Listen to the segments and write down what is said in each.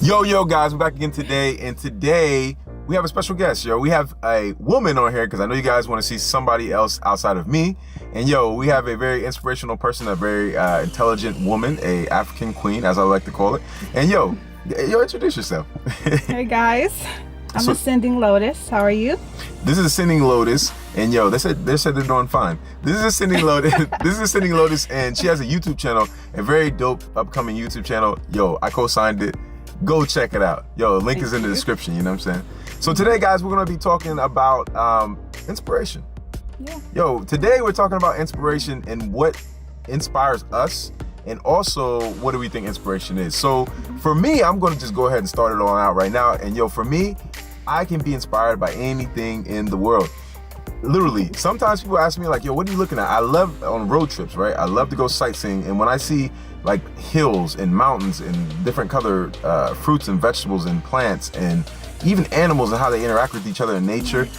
Yo, guys, we're back again today, and today we have a special guest, yo. We have a woman on here, because I know you guys want to see somebody else outside of me, and yo, we have a very inspirational person, a very intelligent woman, a African queen, as I like to call it, and yo, introduce yourself. Hey guys, I'm Ascending Lotus. How are you? This is Ascending Lotus, and yo, they said they're doing fine. This is Ascending Lotus. This is Ascending Lotus, and she has a YouTube channel, a very dope upcoming YouTube channel. Yo, I co-signed it. Go check it out. Yo, link is in the description, you know what I'm saying? So today, guys, we're gonna be talking about inspiration. Yeah. Yo, today we're talking about inspiration and what inspires us, and also what do we think inspiration is. So for me, I'm gonna just go ahead and start it on out right now. And yo, for me, I can be inspired by anything in the world. Literally, sometimes people ask me like, yo, what are you looking at? I love on road trips, right? I love to go sightseeing, and when I see like hills and mountains and different colored fruits and vegetables and plants and even animals and how they interact with each other in nature,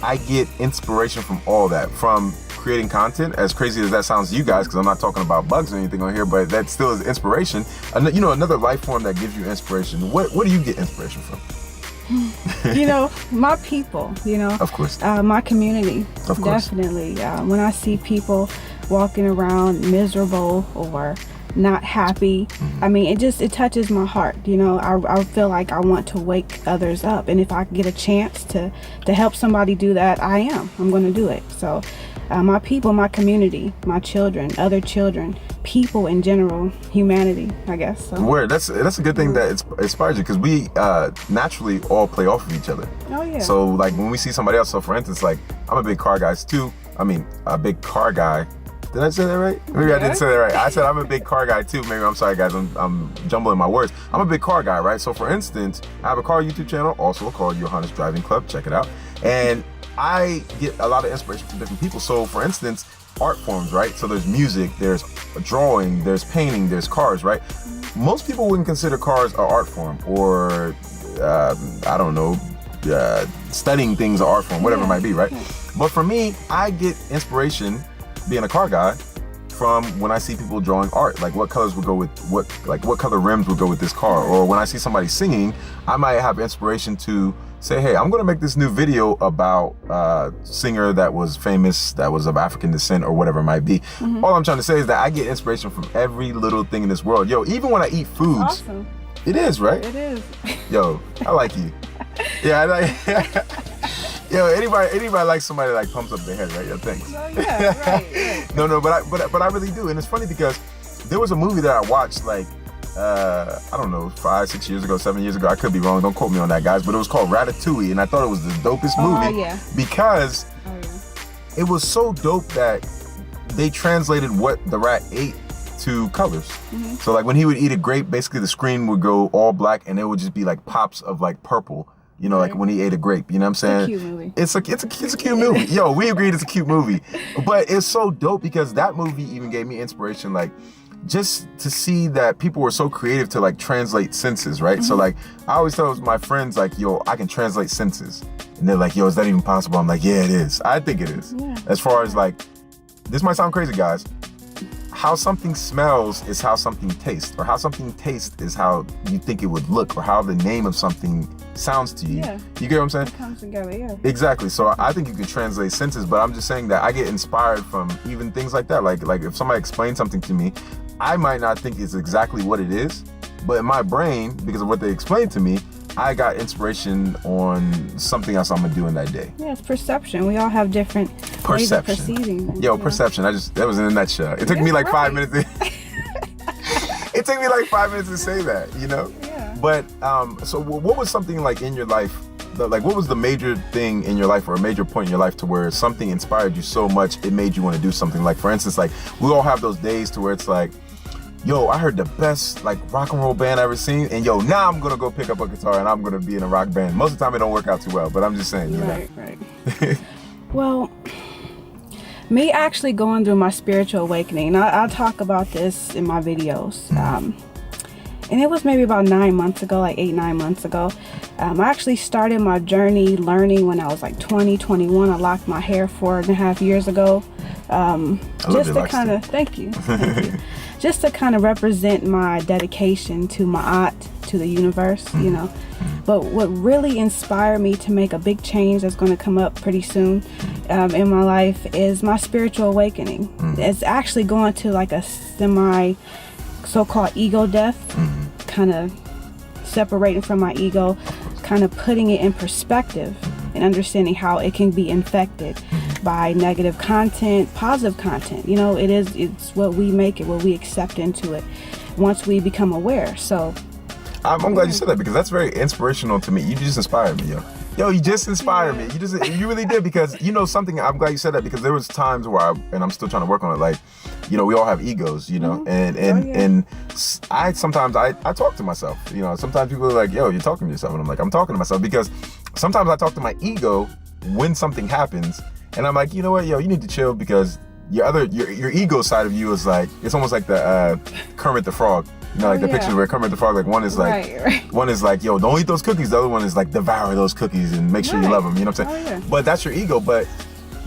I get inspiration from all that, from creating content, as crazy as that sounds to you guys, because I'm not talking about bugs or anything on here, but that still is inspiration. You know, another life form that gives you inspiration. What do you get inspiration from? You know, my people, you know, of course, my community, of course. Definitely. When I see people walking around miserable or not happy, I mean, it touches my heart. You know, I feel like I want to wake others up, and if I get a chance to help somebody do that, I'm going to do it. So my people, my community, my children, other children, people in general, humanity, I guess. So. Word, that's a good thing that inspires you, because we naturally all play off of each other. Oh yeah. So like when we see somebody else, so for instance, like I'm a big car guy too. A big car guy. Did I say that right? Maybe I didn't say that right. I said I'm a big car guy too. Maybe, I'm sorry guys, I'm jumbling my words. I'm a big car guy, right? So for instance, I have a car YouTube channel, also called Johannes Driving Club. Check it out. And I get a lot of inspiration from different people. So for instance, art forms, right? So there's music, there's drawing, there's painting, there's cars, right? Most people wouldn't consider cars an art form, or I don't know, studying things an art form, whatever it might be, right? But for me, I get inspiration being a car guy from when I see people drawing art, like what colors would go with what color rims would go with this car. Or when I see somebody singing, I might have inspiration to say, hey, I'm gonna make this new video about a singer that was famous, that was of African descent, or whatever it might be. All I'm trying to say is that I get inspiration from every little thing in this world. Yo, even when I eat foods, awesome. It is, right? It is. Yo, I like you. Yeah, I like. Yo, anybody likes somebody that like pumps up their head, right? Yo, thanks. Oh, yeah, right. No, but I really do, and it's funny because there was a movie that I watched like I don't know, 5, 6 years ago, 7 years ago. I could be wrong. Don't quote me on that, guys. But it was called Ratatouille, and I thought it was the dopest movie because it was so dope that they translated what the rat ate to colors. So like when he would eat a grape, basically the screen would go all black, and it would just be like pops of like purple. You know, like when he ate a grape, you know what I'm saying? It's a cute movie. It's a cute movie. Yo, we agreed it's a cute movie. But it's so dope because that movie even gave me inspiration, like just to see that people were so creative to like translate senses, right? So like I always tell my friends like, yo, I can translate senses. And they're like, yo, is that even possible? I'm like, yeah, it is. I think it is. Yeah. As far as like, this might sound crazy, guys. How something smells is how something tastes, or how something tastes is how you think it would look, or how the name of something sounds to you. Yeah. You get what I'm saying? It comes together, yeah. Exactly. So I think you can translate senses, but I'm just saying that I get inspired from even things like that. Like if somebody explains something to me, I might not think it's exactly what it is, but in my brain, because of what they explained to me, I got inspiration on something else I'm gonna do in that day. Yeah, it's perception. We all have different ways of perceiving things. Yo, perception. That was in a nutshell. It took me like 5 minutes. It took me like 5 minutes to say that, you know? Yeah. But so what was something like in your life, like what was the major thing in your life, or a major point in your life to where something inspired you so much it made you want to do something? Like for instance, like we all have those days to where it's like, yo, I heard the best like rock and roll band I ever seen, and yo, now I'm gonna go pick up a guitar and I'm gonna be in a rock band. Most of the time it don't work out too well, but I'm just saying, you know. Right. Well, me actually going through my spiritual awakening, I'll talk about this in my videos. And it was maybe about 9 months ago, like 8-9 months ago. I actually started my journey learning when I was like 20, 21. I locked my hair 4.5 years ago. Just to kind of, thank you. Just to kind of represent my dedication to my aunt, to the universe, you know. But what really inspired me to make a big change that's going to come up pretty soon in my life is my spiritual awakening. It's actually going to like a semi so-called ego death, kind of separating from my ego, kind of putting it in perspective and understanding how it can be infected by negative content, positive content. You know, it's what we make it, what we accept into it once we become aware. So I'm glad you said that, because that's very inspirational to me. You just inspired me, yo, you just inspired me. You really did, because you know something. I'm glad you said that, because there was times where and I'm still trying to work on it. Like, you know, we all have egos, you know, and I sometimes I talk to myself. You know, sometimes people are like, yo, you're talking to yourself, and I'm like, I'm talking to myself, because sometimes I talk to my ego when something happens, and I'm like, you know what, yo, you need to chill, because your ego side of you is like, it's almost like the Kermit the Frog. You know, like the pictures where Kermit the Frog, like one is like, one is like, yo, don't eat those cookies. The other one is like, devour those cookies and make sure you love them. You know what I'm saying? But that's your ego. But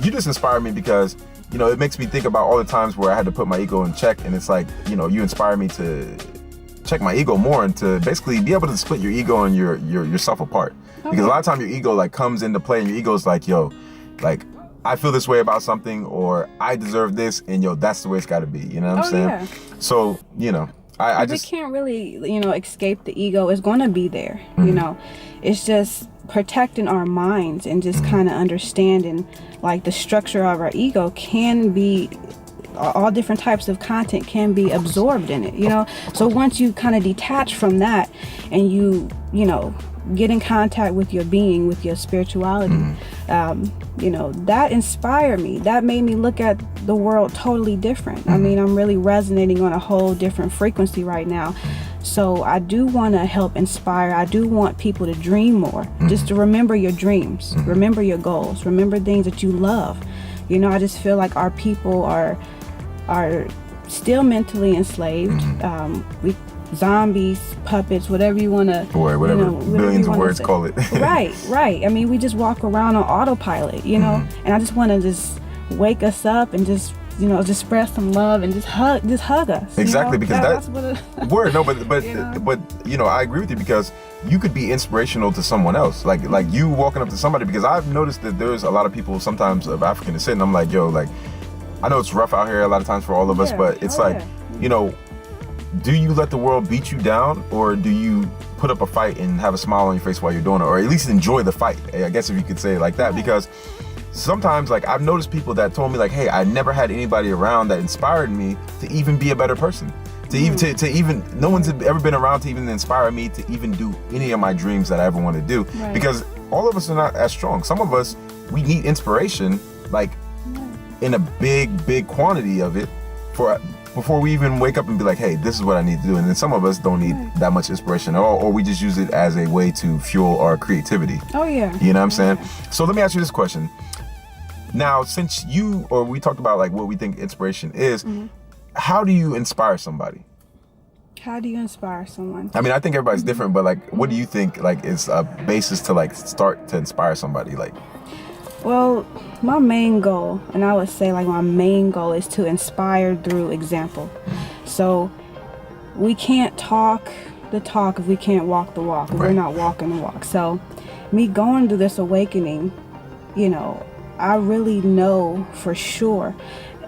you just inspire me, because, you know, it makes me think about all the times where I had to put my ego in check. And it's like, you know, you inspire me to check my ego more and to basically be able to split your ego and yourself apart. Because a lot of times your ego like comes into play, and your ego is like, yo, like, I feel this way about something, or I deserve this, and yo, that's the way it's got to be. You know what I'm saying? Yeah. So, you know. I just, we can't really, you know, escape the ego. It's going to be there, you know. It's just protecting our minds and just kind of understanding, like, the structure of our ego can be, all different types of content can be absorbed in it, you know. So once you kind of detach from that and you know, get in contact with your being, with your spirituality, you know, that inspired me. That made me look at the world totally different. I mean, I'm really resonating on a whole different frequency right now. So I do want to help inspire. I do want people to dream more, just to remember your dreams, remember your goals, remember things that you love. You know, I just feel like our people are still mentally enslaved. We zombies, puppets, whatever you want to, whatever, you know, billions of words call it. right. I mean, we just walk around on autopilot, you know, and I just want to just wake us up and just, you know, just spread some love and just hug us. Exactly, you know? because that's what word. No, but you know? But you know, I agree with you, because you could be inspirational to someone else, like you walking up to somebody. Because I've noticed that there's a lot of people sometimes of African descent, and I'm like, yo, like, I know it's rough out here a lot of times for all of us, but it's you know, do you let the world beat you down, or do you put up a fight and have a smile on your face while you're doing it, or at least enjoy the fight? I guess if you could say it like that, because sometimes, like, I've noticed people that told me, like, hey, I never had anybody around that inspired me to even be a better person, to even no one's ever been around to even inspire me to even do any of my dreams that I ever want to do, because all of us are not as strong. Some of us, we need inspiration, like, in a big quantity of it before we even wake up and be like, hey, this is what I need to do. And then some of us don't need that much inspiration at all, or we just use it as a way to fuel our creativity. You know what I'm saying? So let me ask you this question. Now, since we talked about like what we think inspiration is, how do you inspire somebody? How do you inspire someone? I mean, I think everybody's different, but like, what do you think like is a basis to like start to inspire somebody? Like, well, my main goal, and I would say like my main goal, is to inspire through example. So we can't talk the talk if we can't walk the walk, if we're not walking the walk. So me going through this awakening, you know, I really know for sure,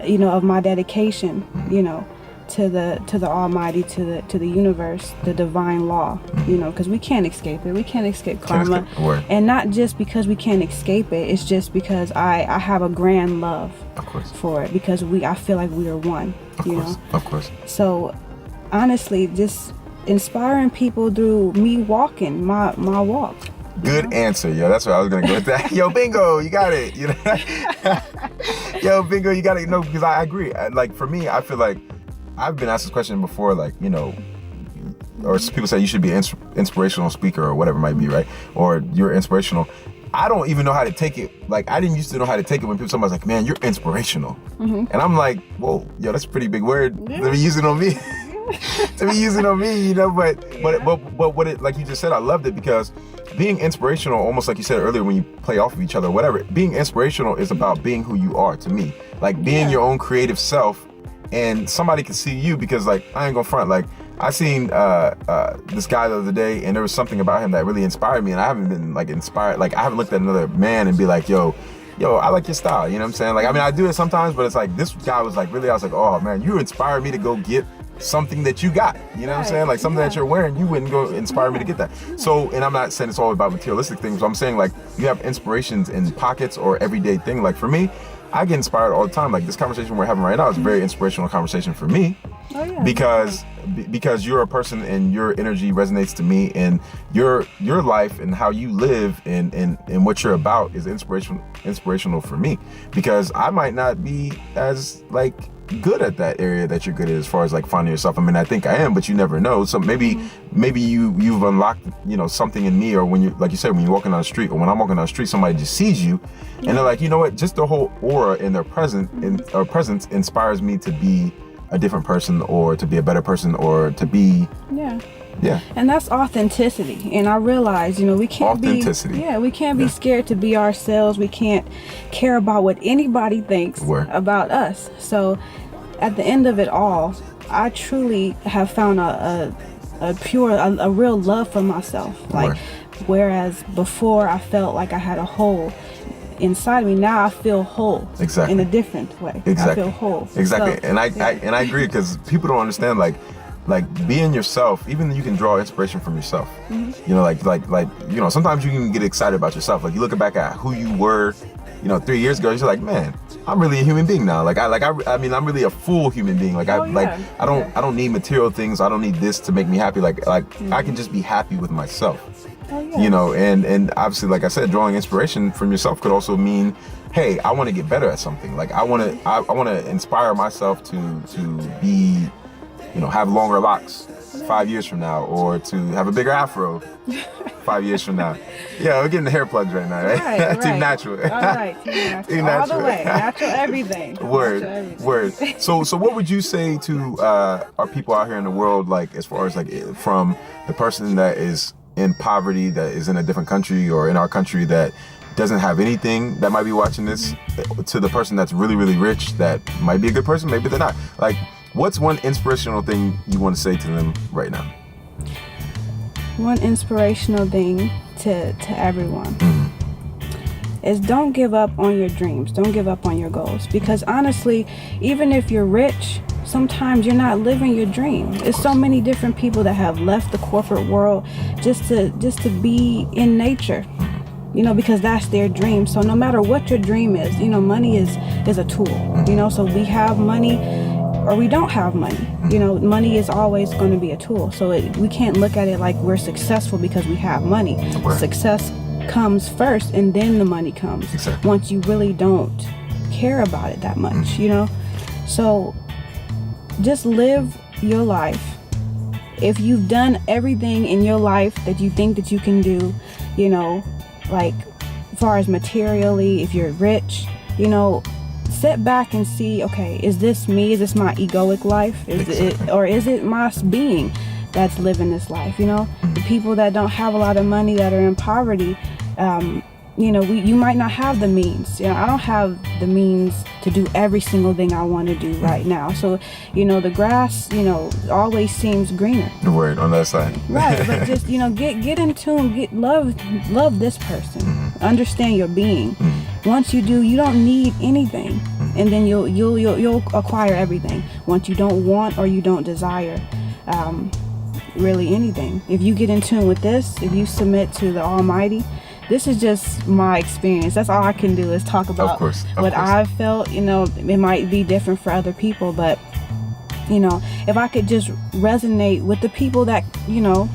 you know, of my dedication, you know, to the Almighty, to the universe, the divine law, you know, because we can't escape it. We can't escape karma. And not just because we can't escape it, it's just because I have a grand love for it, because I feel like we are one, you know. Of course. So honestly, just inspiring people through me walking my walk. Good answer, yo. That's what I was gonna go with that. Yo, bingo, you got it. You know, yo, bingo, you got it. No, because I agree. Like for me, I feel like I've been asked this question before, like, you know, or people say you should be an inspirational speaker or whatever it might be, right? Or you're inspirational. I don't even know how to take it. Like, I didn't used to know how to take it when somebody's like, man, you're inspirational. And I'm like, whoa, yo, that's a pretty big word. Let me use it on me. To be using on me, you know, but what it, like you just said, I loved it, because being inspirational, almost like you said earlier when you play off of each other, whatever, being inspirational is about being who you are, to me. Like being your own creative self, and somebody can see you, because like, I ain't gonna front, like I seen this guy the other day, and there was something about him that really inspired me, and I haven't been like inspired. Like I haven't looked at another man and be like, yo, I like your style. You know what I'm saying? Like I mean, I do it sometimes, but it's like this guy was like really. I was like, oh man, you inspired me to go get something that you got. You know what I'm saying? Like something that you're wearing, you wouldn't go inspire me to get that. So, and I'm not saying it's all about materialistic things. But I'm saying like you have inspirations in pockets or everyday thing. Like for me, I get inspired all the time. Like this conversation we're having right now is a very inspirational conversation for me. Oh, yeah. Because you're a person and your energy resonates to me, and your life and how you live and what you're about is inspirational for me, because I might not be as like good at that area that you're good at as far as like finding yourself. I mean, I think I am, but you never know. So maybe you've unlocked, you know, something in me, or when you, like you said, when you're walking down the street, or when I'm walking down the street, somebody just sees you and they're like, you know what, just the whole aura in their presence inspires me to be a different person, or to be a better person, or to be and that's authenticity. And I realize, you know, we can't be scared to be ourselves. We can't care about what anybody thinks about us. So at the end of it all, I truly have found a real love for myself. Like whereas before I felt like I had a hole inside of me, now I feel whole in a different way. I feel whole. So, and I agree, because people don't understand like being yourself. Even you can draw inspiration from yourself. You know, like you know, sometimes you can get excited about yourself. Like you look back at who you were, you know, 3 years ago, you're like, man, I'm really a human being now. I mean, I'm really a full human being. Like I don't need material things. I don't need this to make me happy. Like I can just be happy with myself. You know, and obviously, like I said, drawing inspiration from yourself could also mean, hey, I want to get better at something. Like I want to inspire myself to be, you know, have longer locks 5 years from now, or to have a bigger afro 5 years from now. Yeah, we're getting the hair plugs right now, right? Team Natural. All right, Team Natural. All the way, natural everything. Word. So what would you say to our people out here in the world, like as far as like from the person that is in poverty, that is in a different country, or in our country that doesn't have anything, that might be watching this, to the person that's really, really rich, that might be a good person, maybe they're not. Like, what's one inspirational thing you want to say to them right now? One inspirational thing to everyone is don't give up on your dreams. Don't give up on your goals. Because honestly, even if you're rich, sometimes you're not living your dream. There's so many different people that have left the corporate world just to be in nature, you know, because that's their dream. So no matter what your dream is, you know, money is a tool, you know, so we have money or we don't have money. You know, money is always going to be a tool. So we can't look at it like we're successful because we have money. Success comes first, and then the money comes. Once you really don't care about it that much, you know. So just live your life. If you've done everything in your life that you think that you can do, you know, like as far as materially, if you're rich, you know, sit back and see, okay, is this me? Is this my egoic life? Or is it my being that's living this life? You know, the people that don't have a lot of money, that are in poverty, you know, you might not have the means. You know, I don't have the means to do every single thing I want to do right now. So, you know, the grass, you know, always seems greener. The word on that side. Right, but just, you know, get in tune, love this person. Understand your being. Once you do, you don't need anything, and then you'll acquire everything. Once you don't want or you don't desire really anything. If you get in tune with this, if you submit to the Almighty. This is just my experience. That's all I can do is talk about what I've felt. You know, it might be different for other people, but, you know, if I could just resonate with the people that, you know,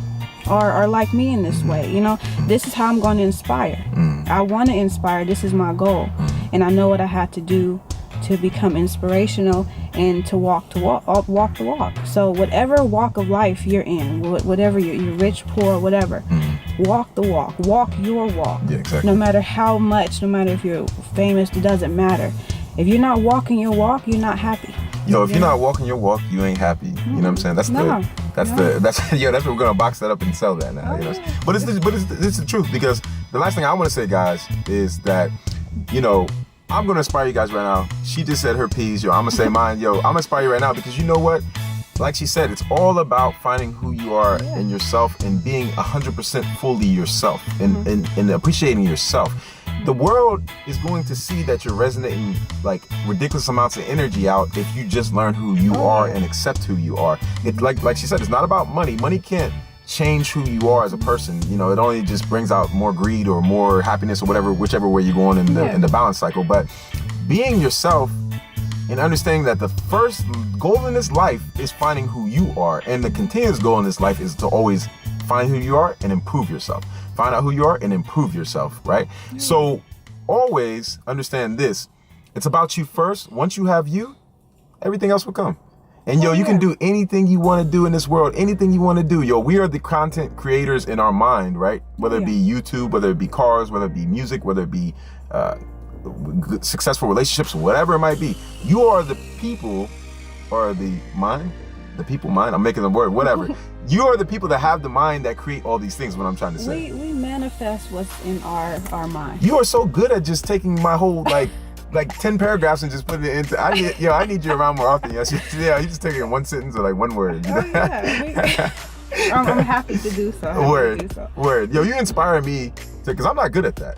are like me in this way, you know, this is how I'm going to inspire. I want to inspire. This is my goal. And I know what I have to do to become inspirational and to walk the walk. So whatever walk of life you're in, whatever you're rich, poor, whatever, walk the walk your walk. Yeah, exactly. No matter how much, no matter if you're famous, it doesn't matter. If you're not walking your walk, you're not happy. Yo, if you're not walking your walk, you ain't happy. You know what I'm saying? That's what we're gonna box that up and sell that now. You know? But it's the truth, because the last thing I want to say, guys, is that, you know, I'm gonna inspire you guys right now. She just said her piece, yo. I'm gonna say mine, yo. I'm gonna inspire you right now, because you know what? like she said, it's all about finding who you are in yourself and being 100% fully yourself and appreciating yourself. The world is going to see that you're resonating like ridiculous amounts of energy out if you just learn who you are and accept who you are. It like she said, it's not about money. Money can't change who you are as a person. You know, it only just brings out more greed or more happiness or whatever, whichever way you're going in the balance cycle. But being yourself and understanding that the first goal in this life is finding who you are, and the continuous goal in this life is to always find who you are and improve yourself. Find out who you are and improve yourself, right? So always understand this. It's about you first. Once you have you, everything else will come. And yo, you can do anything you want to do in this world, anything you want to do. Yo, we are the content creators in our mind, right? Whether it be YouTube, whether it be cars, whether it be music, whether it be successful relationships, whatever it might be. You are the people, or the mind, the people mind. I'm making the word, whatever. You are the people that have the mind that create all these things. What I'm trying to say. We manifest what's in our mind. You are so good at just taking my whole like 10 paragraphs and just putting it into. I need you around more often. Yes, yeah. You just take it in one sentence or like one word. You know? I'm happy to do so. Word. Yo, you inspire me because I'm not good at that.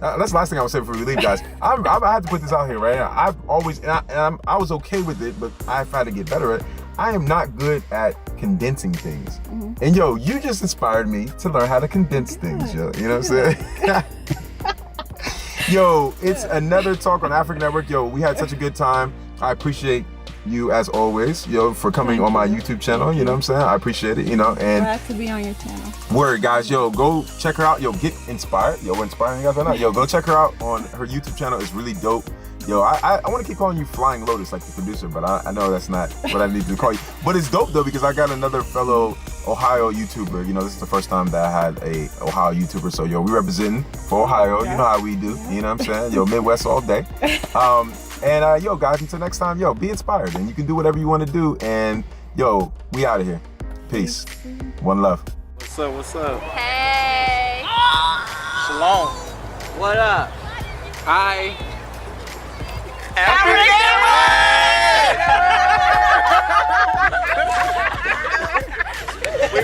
That's the last thing I would say before we leave, guys. I had to put this out here, right? I've always, I was okay with it, but I've had to get better at it. I am not good at condensing things. And yo, you just inspired me to learn how to condense things, yo. You know what I'm saying? Yo, it's another talk on African Network. Yo, we had such a good time. I appreciate you as always, yo, for coming on my YouTube channel. You know what I'm saying? I appreciate it, you know. And glad to be on your channel. Word, guys. Yo, go check her out. Yo, get inspired. Yo, we're inspiring you guys right now. Yo, go check her out on her YouTube channel. It's really dope. Yo, I want to keep calling you Flying Lotus like the producer, but I know that's not what I need to call you. But it's dope though, because I got another fellow Ohio YouTuber. You know, this is the first time that I had a Ohio YouTuber. So yo, we representing for Ohio. You know how we do. You know what I'm saying? Yo, Midwest all day. And yo, guys, until next time, yo, be inspired and you can do whatever you want to do. And yo, we out of here. Peace. One love. What's up? What's up? Hey. Shalom. What up? Hi. African. We